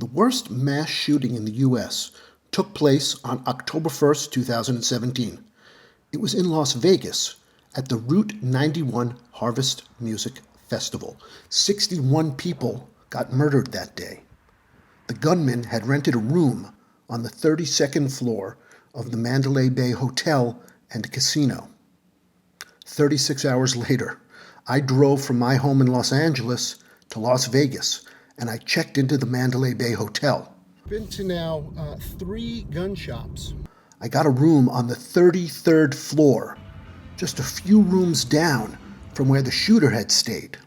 The worst mass shooting in the U.S. took place on October 1st, 2017. It was in Las Vegas at the Route 91 Harvest Music Festival. 61 people got murdered that day. The gunman had rented a room on the 32nd floor of the Mandalay Bay Hotel and Casino. 36 hours later, I drove from my home in Los Angeles to Las Vegas, and I checked into the Mandalay Bay Hotel. Been to now 3 gun shops. I got a room on the 33rd floor, just a few rooms down from where the shooter had stayed.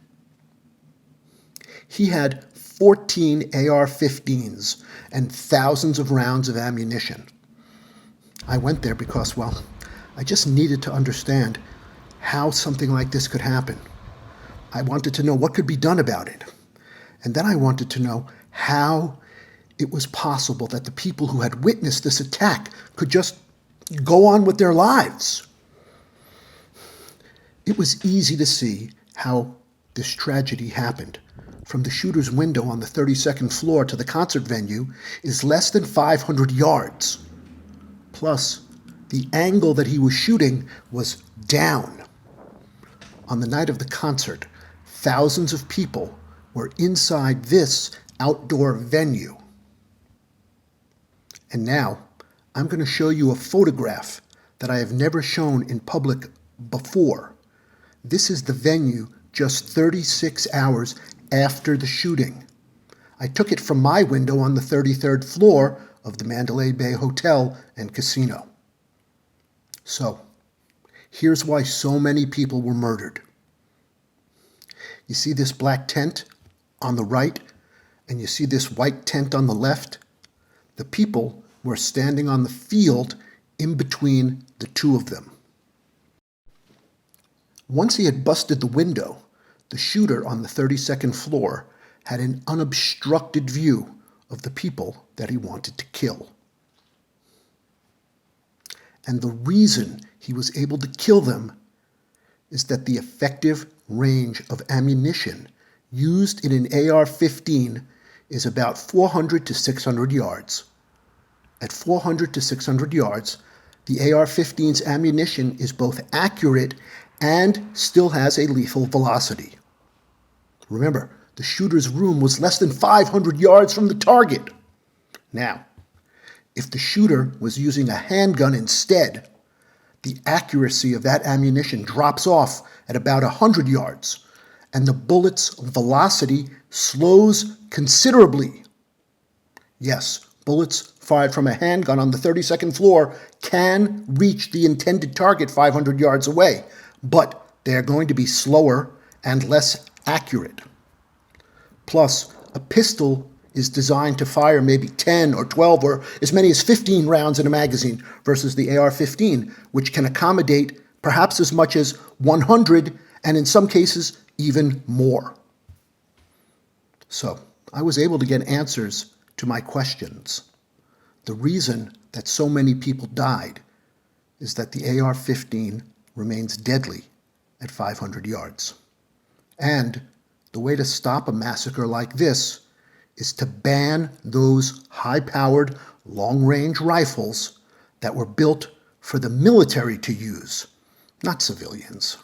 He had 14 AR-15s and thousands of rounds of ammunition. I went there because, well, I just needed to understand how something like this could happen. I wanted to know what could be done about it. And then I wanted to know how it was possible that the people who had witnessed this attack could just go on with their lives. It was easy to see how this tragedy happened. From the shooter's window on the 32nd floor to the concert venue is less than 500 yards. Plus, the angle that he was shooting was down. On the night of the concert, thousands of people were inside this outdoor venue. And now, I'm going to show you a photograph that I have never shown in public before. This is the venue just 36 hours after the shooting. I took it from my window on the 33rd floor of the Mandalay Bay Hotel and Casino. So, here's why so many people were murdered. You see this black tent on the right, and you see this white tent on the left? The people were standing on the field in between the two of them. Once he had busted the window, the shooter on the 32nd floor had an unobstructed view of the people that he wanted to kill. And the reason he was able to kill them is that the effective range of ammunition used in an AR-15 is about 400 to 600 yards. At 400 to 600 yards, the AR-15's ammunition is both accurate and still has a lethal velocity. Remember, the shooter's room was less than 500 yards from the target. Now, if the shooter was using a handgun instead, the accuracy of that ammunition drops off at about 100 yards, and the bullet's velocity slows considerably. Yes, bullets fired from a handgun on the 32nd floor can reach the intended target 500 yards away, but they are going to be slower and less accurate. Plus, a pistol is designed to fire maybe 10 or 12 or as many as 15 rounds in a magazine versus the AR-15, which can accommodate perhaps as much as 100 and in some cases even more. So, I was able to get answers to my questions. The reason that so many people died is that the AR-15 remains deadly at 500 yards. And the way to stop a massacre like this is to ban those high-powered, long-range rifles that were built for the military to use, not civilians.